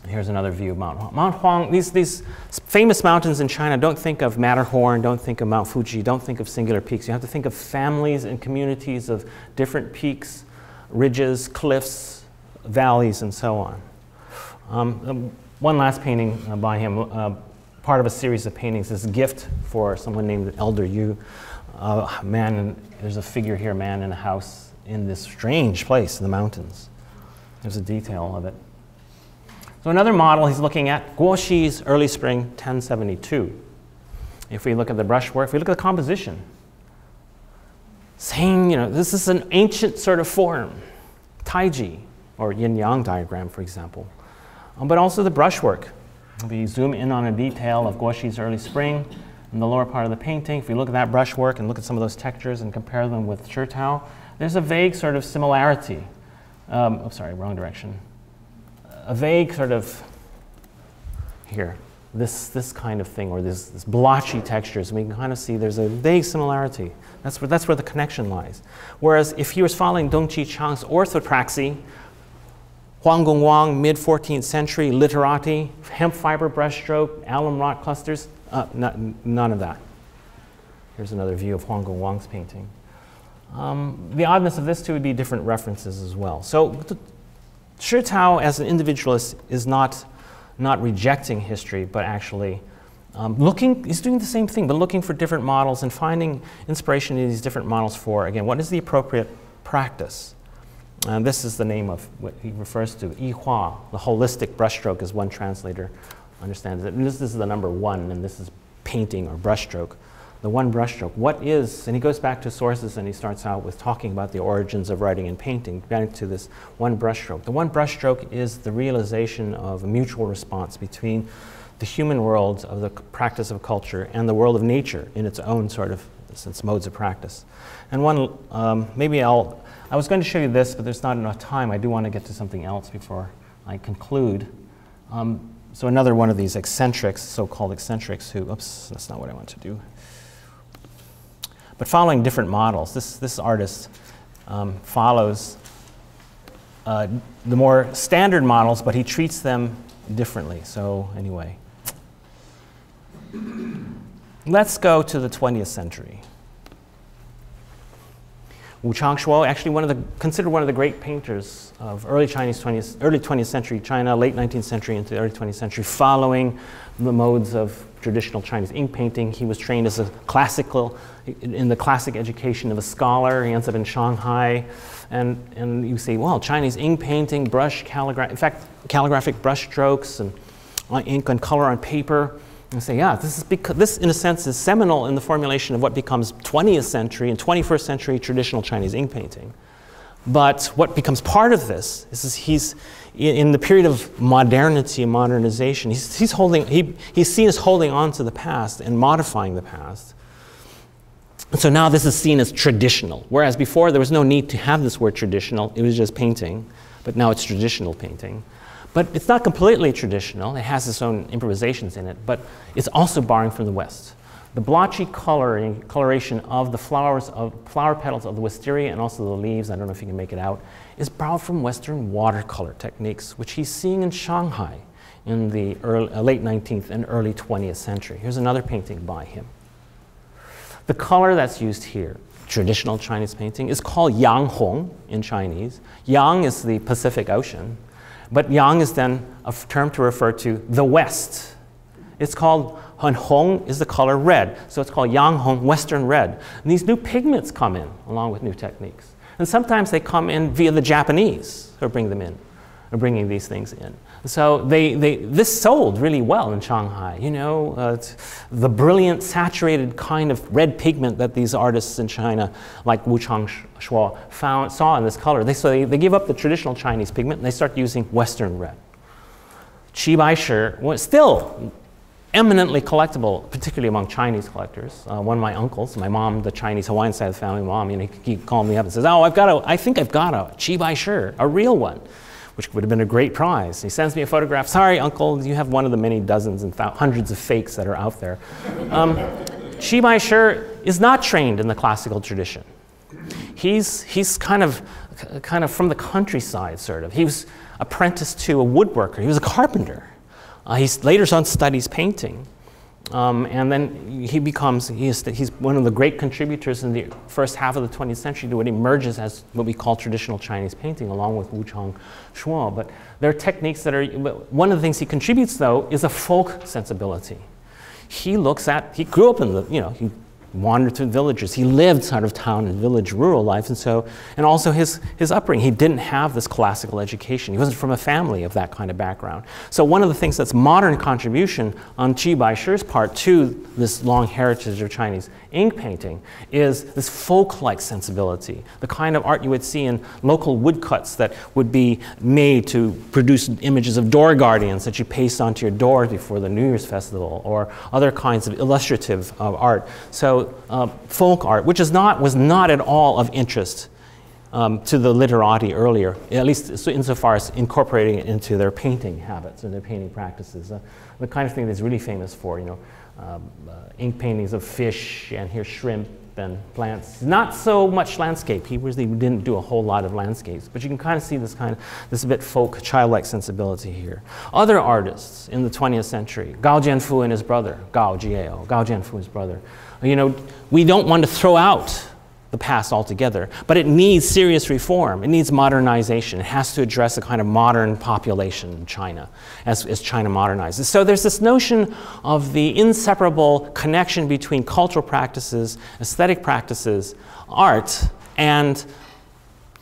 Here's another view of Mount Huang. Mount Huang, these famous mountains in China, don't think of Matterhorn, don't think of Mount Fuji, don't think of singular peaks. You have to think of families and communities of different peaks, ridges, cliffs, valleys, and so on. One last painting by him, part of a series of paintings, is a gift for someone named Elder Yu. There's a figure here, man in a house in this strange place in the mountains. There's a detail of it. So another model he's looking at, Guoxi's Early Spring 1072. If we look at the brushwork, if we look at the composition, saying, this is an ancient sort of form, taiji, or yin-yang diagram, for example. But also the brushwork. If we zoom in on a detail of Guoxi's Early Spring in the lower part of the painting, if we look at that brushwork and look at some of those textures and compare them with Shi Tao, there's a vague sort of similarity. Oh, sorry, wrong direction. A vague sort of, here, this kind of thing, or this blotchy textures, we can kind of see there's a vague similarity. That's where the connection lies. Whereas if he was following Dongji Chang's orthopraxy, Huang Gongwang, mid-14th century, literati, hemp fiber brushstroke, alum rock clusters, none of that. Here's another view of Huang Gongwang's painting. The oddness of this too would be different references as well. So Shi Tao as an individualist is not rejecting history, but actually he's doing the same thing, but looking for different models and finding inspiration in these different models for, again, what is the appropriate practice? And this is the name of what he refers to, Yihua, the holistic brushstroke, as one translator understands it. And this is the number 1, and this is painting or brushstroke. The one brushstroke, what is, and he goes back to sources and he starts out with talking about the origins of writing and painting, back to this one brushstroke. The one brushstroke is the realization of a mutual response between the human world of the practice of culture and the world of nature in its own sort of its modes of practice. And one, I was going to show you this, but there's not enough time. I do want to get to something else before I conclude. So another one of these eccentrics, so-called eccentrics, who, oops, that's not what I want to do. But following different models, this artist follows the more standard models, but he treats them differently. So anyway, let's go to the 20th century. Wu Changshuo, actually considered one of the great painters of early 20th century China, late 19th century into the early 20th century, following the modes of traditional Chinese ink painting. He was trained as in the classic education of a scholar. He ends up in Shanghai. And you say, well, Chinese ink painting, in fact, calligraphic brush strokes and ink and color on paper. And say, yeah, this in a sense is seminal in the formulation of what becomes 20th century and 21st century traditional Chinese ink painting. But what becomes part of this is he's in the period of modernity and modernization, he's seen as holding on to the past and modifying the past. And so now this is seen as traditional, whereas before there was no need to have this word traditional, it was just painting, but now it's traditional painting. But it's not completely traditional. It has its own improvisations in it, but it's also borrowing from the West. The blotchy coloration of the flower petals of the wisteria and also the leaves, I don't know if you can make it out, is borrowed from Western watercolor techniques, which he's seeing in Shanghai in the late 19th and early 20th century. Here's another painting by him. The color that's used here traditional Chinese painting, is called Yanghong in Chinese. Yang is the Pacific Ocean, but Yang is then a term to refer to the West. It's called, Hong is the color red, so it's called Yanghong, Western red. And these new pigments come in along with new techniques. And sometimes they come in via the Japanese who bring them in, or bringing these things in. So this sold really well in Shanghai. You know, the brilliant saturated kind of red pigment that these artists in China, like Wu Changshuo, saw in this color. So they give up the traditional Chinese pigment and they start using Western red. Qi Bai Shi was still eminently collectible, particularly among Chinese collectors. One of my uncles, my mom, the Chinese Hawaiian side of the family, mom, you know, he called me up and says, "Oh, I think I've got a Qi Bai Shi, a real one," which would have been a great prize. He sends me a photograph. "Sorry, uncle, you have one of the many dozens and hundreds of fakes that are out there." Qi Bai Shi is not trained in the classical tradition. He's kind of from the countryside, sort of. He was apprenticed to a woodworker. He was a carpenter. He later on studies painting. And then he's one of the great contributors in the first half of the 20th century to what emerges as what we call traditional Chinese painting, along with Wu Changshuo. But there are techniques that are, one of the things he contributes, though, is a folk sensibility. He grew up in the, you know, he wandered through villages. He lived sort of town and village rural life, and also his upbringing. He didn't have this classical education. He wasn't from a family of that kind of background. So one of the things that's modern contribution on Qi Bai Shi's part to this long heritage of Chinese ink painting is this folk-like sensibility, the kind of art you would see in local woodcuts that would be made to produce images of door guardians that you paste onto your door before the New Year's festival, or other kinds of illustrative art. So folk art, which was not at all of interest to the literati earlier, at least insofar as incorporating it into their painting habits and their painting practices. The kind of thing that's really famous for, you know, ink paintings of fish, and here's shrimp and plants. Not so much landscape. He really didn't do a whole lot of landscapes, but you can kind of see this bit folk, childlike sensibility here. Other artists in the 20th century, Gao Jianfu and his brother, Gao Jianfu, his brother. You know, we don't want to throw out the past altogether, but it needs serious reform. It needs modernization. It has to address a kind of modern population in China as China modernizes. So there's this notion of the inseparable connection between cultural practices, aesthetic practices, art, and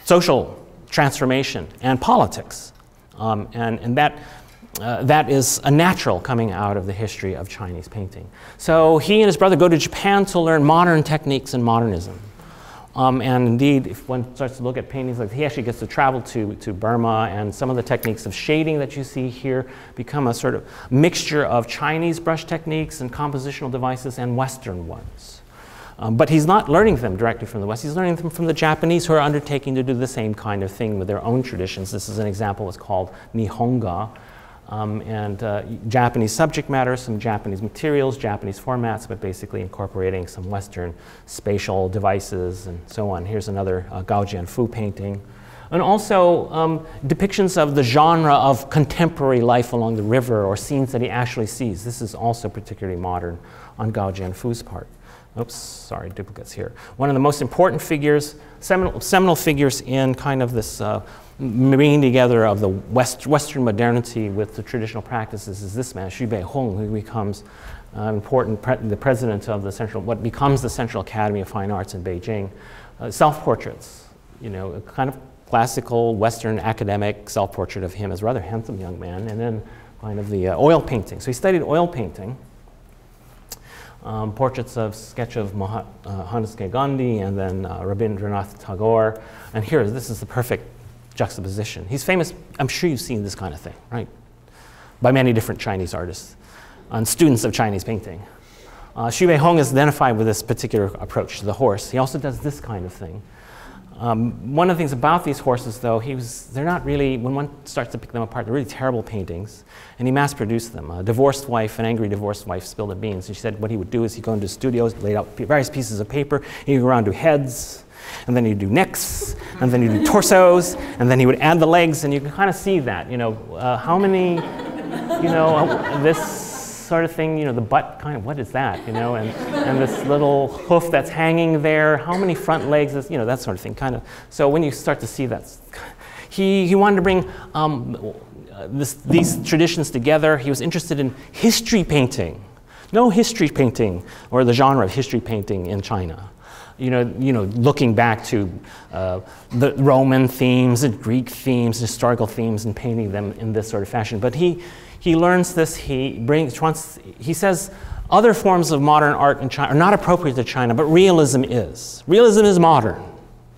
social transformation and politics. And that is a natural coming out of the history of Chinese painting. So he and his brother go to Japan to learn modern techniques and modernism. And indeed, if one starts to look at paintings, like he actually gets to travel to Burma, and some of the techniques of shading that you see here become a sort of mixture of Chinese brush techniques and compositional devices and Western ones. But he's not learning them directly from the West. He's learning them from the Japanese, who are undertaking to do the same kind of thing with their own traditions. This is an example. It's called Nihongo. Japanese subject matter, some Japanese materials, Japanese formats, but basically incorporating some Western spatial devices and so on. Here's another Gao Jianfu painting. And also depictions of the genre of contemporary life along the river, or scenes that he actually sees. This is also particularly modern on Gao Jianfu's part. Oops, sorry, duplicates here. One of the most important figures, seminal figures in kind of this bringing together of the Western modernity with the traditional practices is this man, Xu Beihong, who becomes the president of what becomes the Central Academy of Fine Arts in Beijing. Self-portraits, you know, a kind of classical Western academic self-portrait of him as a rather handsome young man, and then kind of the oil painting. So he studied oil painting. Portraits of sketch of Hanuske Gandhi, and then Rabindranath Tagore. And here, this is the perfect juxtaposition. He's famous, I'm sure you've seen this kind of thing, right? By many different Chinese artists and students of Chinese painting. Xu Beihong is identified with this particular approach to the horse. He also does this kind of thing. One of the things about these horses, though, they're not really, when one starts to pick them apart, they're really terrible paintings, and he mass-produced them. A divorced wife, an angry divorced wife, spilled the beans, and she said what he would do is he'd go into studios, lay out various pieces of paper, he'd go around, do heads, and then he'd do necks, and then he'd do torsos, and then he would add the legs, and you can kind of see that, you know, how many, you know, this sort of thing, you know, the butt kind of, what is that, you know, and this little hoof that's hanging there, how many front legs, is, you know, that sort of thing, kind of. So when you start to see that, he wanted to bring these traditions together. He was interested in history painting. No history painting, or the genre of history painting in China. You know, looking back to the Roman themes and Greek themes, historical themes, and painting them in this sort of fashion. But he learns this. He says other forms of modern art in China are not appropriate to China, but realism is. Realism is modern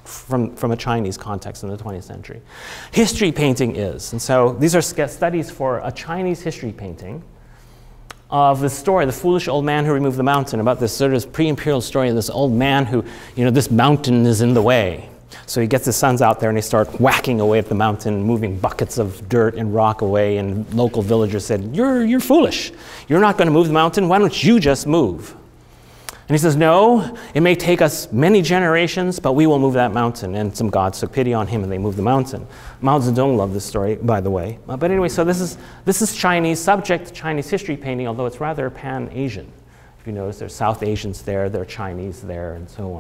from a Chinese context in the 20th century. History painting is, and so these are studies for a Chinese history painting of the story, the foolish old man who removed the mountain, about this sort of pre-imperial story of this old man who, you know, this mountain is in the way. So he gets his sons out there and they start whacking away at the mountain, moving buckets of dirt and rock away, and local villagers said, you're foolish. You're not going to move the mountain. Why don't you just move? And he says, no, it may take us many generations, but we will move that mountain. And some gods took pity on him and they moved the mountain. Mao Zedong loved this story, by the way. But anyway, so this is Chinese, subject to Chinese history painting, although it's rather pan-Asian. If you notice, there's South Asians there, there are Chinese there, and so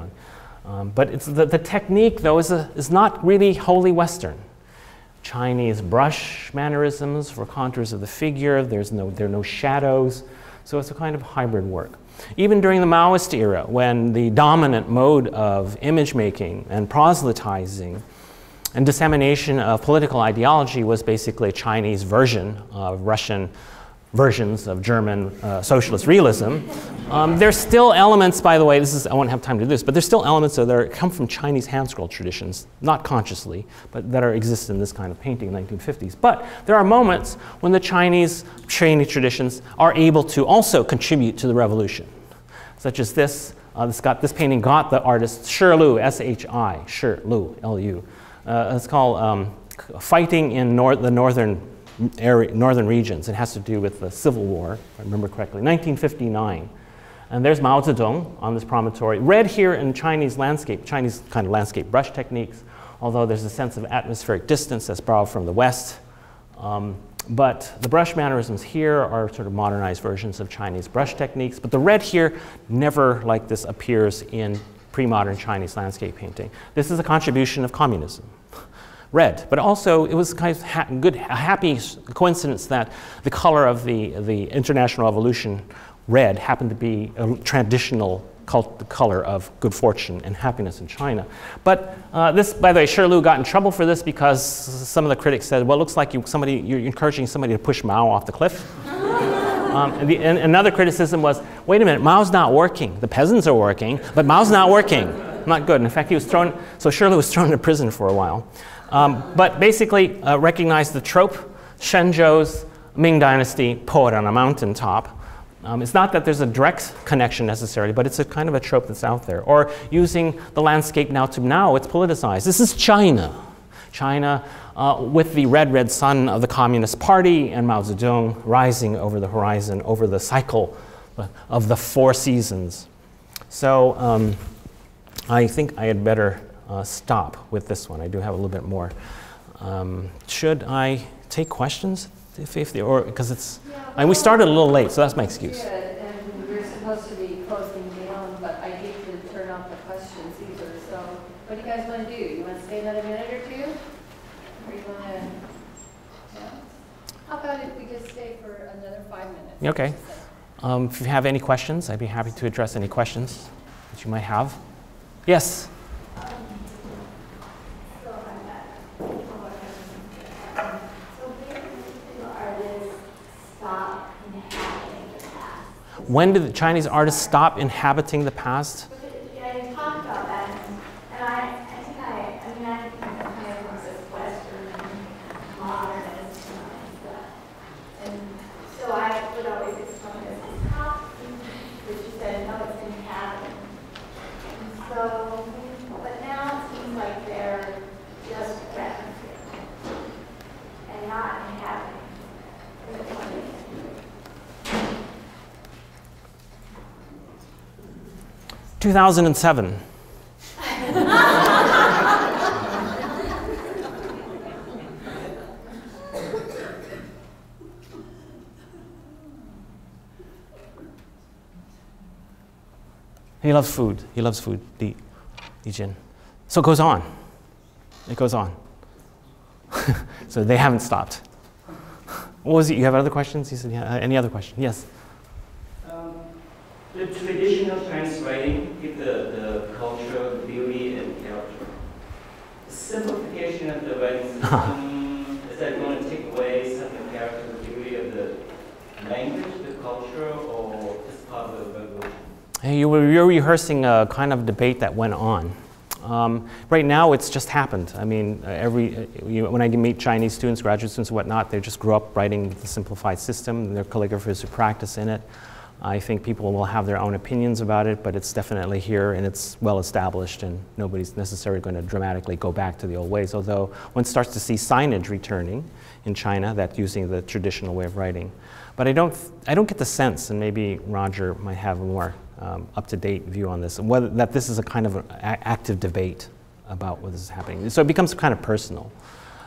on. But it's the technique, though, is not really wholly Western. Chinese brush mannerisms for contours of the figure. There are no shadows. So it's a kind of hybrid work. Even during the Maoist era, when the dominant mode of image making and proselytizing and dissemination of political ideology was basically a Chinese version of Russian versions of German socialist realism, there's still elements, by the way, I won't have time to do this, but there's still elements that come from Chinese hand-scroll traditions, not consciously, but that exist in this kind of painting in the 1950s. But there are moments when the Chinese training traditions are able to also contribute to the revolution, such as this. This painting got the artist Shi Lu, S-H-I, Shi Lu, L-U. It's called Fighting in the Northern regions. It has to do with the Civil War, if I remember correctly, 1959. And there's Mao Zedong on this promontory. Red here in Chinese landscape, Chinese kind of landscape brush techniques, although there's a sense of atmospheric distance that's borrowed from the West. But the brush mannerisms here are sort of modernized versions of Chinese brush techniques. But the red here never like this appears in pre-modern Chinese landscape painting. This is a contribution of communism. Red, but also it was kind of a happy coincidence that the color of the International Revolution, red, happened to be a traditional color of good fortune and happiness in China. But this, by the way, Shi Lu got in trouble for this because some of the critics said, well, it looks like you're encouraging somebody to push Mao off the cliff. And another criticism was, wait a minute, Mao's not working. The peasants are working, but Mao's not working. Not good. In fact, so Shi Lu was thrown into prison for a while. But basically recognize the trope, Shenzhou's Ming Dynasty poet on a mountaintop. It's not that there's a direct connection necessarily, but it's a kind of a trope that's out there. Or using the landscape now it's politicized. This is China. China with the red sun of the Communist Party and Mao Zedong rising over the horizon, over the cycle of the 4 seasons. So I think I had better stop with this one. I do have a little bit more. Should I take questions? Because it's, and we started a little late, so that's my excuse. Yeah, and we're supposed to be closing down, but I hate to turn off the questions either. So, what do you guys want to do? You want to stay another minute or two? Or you want to? Yeah. How about if we just stay for another 5 minutes? Okay. If you have any questions, I'd be happy to address any questions that you might have. Yes. When did the Chinese artists stop inhabiting the past? Yeah, you talked about that, and I think I think kind of was a Western modernist and so I would always explain this as top, but you said no, it's inhabiting. And so, but now it seems like they're just referencing and not inhabiting in the 20th century. 2007. He loves food. He loves food, Li Jin. So it goes on. It goes on. So they haven't stopped. What was it? You have other questions? You said, yeah. Any other question? Yes? The traditional Chinese writing give the culture, the beauty, and character. The simplification of the writing system, is that going to take away some of the character, the beauty of the language, the culture, or just part of the revolution? Hey, you're rehearsing a kind of debate that went on. Right now, it's just happened. I mean, when I meet Chinese students, graduate students, and whatnot, they just grew up writing the simplified system. They're calligraphers who practice in it. I think people will have their own opinions about it, but it's definitely here and it's well established, and nobody's necessarily going to dramatically go back to the old ways. Although one starts to see signage returning in China that's using the traditional way of writing. But I don't get the sense, and maybe Roger might have a more up-to-date view on this, that this is a kind of an active debate about what is happening. So it becomes kind of personal.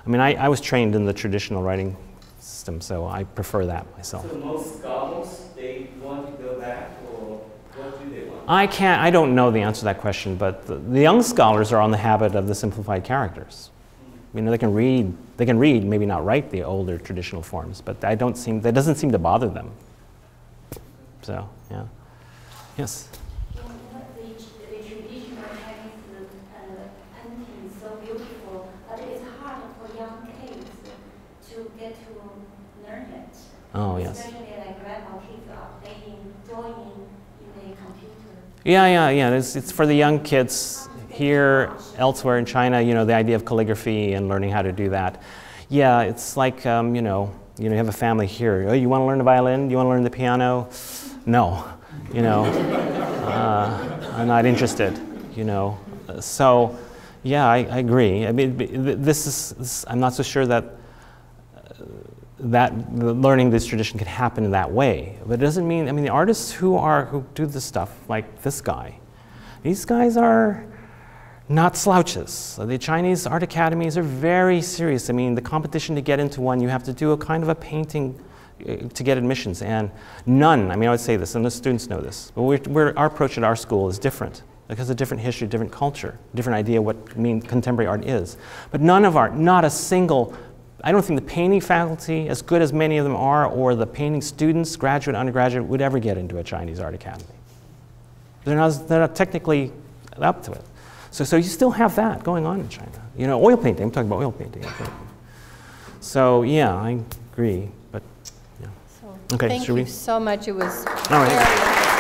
I mean, I was trained in the traditional writing system, so I prefer that myself. So most scholars, they want to go back, or what do they want? I don't know the answer to that question, but the young scholars are on the habit of the simplified characters. You know, they can read, maybe not write the older traditional forms, but that doesn't seem to bother them. So, yeah. Yes? The traditional Chinese painting is so beautiful, but it's hard for young kids to get to learn it. Oh, yes. Especially like grandma kids are playing, drawing in a computer. Yeah. It's for the young kids here, elsewhere in China, you know, the idea of calligraphy and learning how to do that. Yeah, it's like, you have a family here. Oh, you want to learn the violin? You want to learn the piano? No. You know, I'm not interested, you know. So, yeah, I agree. I mean, I'm not so sure that learning this tradition could happen in that way. But it doesn't mean, I mean, the artists who do this stuff, like this guy, these guys are not slouches. The Chinese art academies are very serious. I mean, the competition to get into one, you have to do a kind of a painting to get admissions, and none, I mean, I would say this, and the students know this, but our approach at our school is different because of different history, different culture, different idea what contemporary art is. But not a single, I don't think the painting faculty, as good as many of them are, or the painting students, graduate, undergraduate, would ever get into a Chinese art academy. They're not technically up to it. So you still have that going on in China. You know, oil painting, I'm talking about oil painting. So yeah, I agree. But yeah. So, okay, thank you so much. It was all right.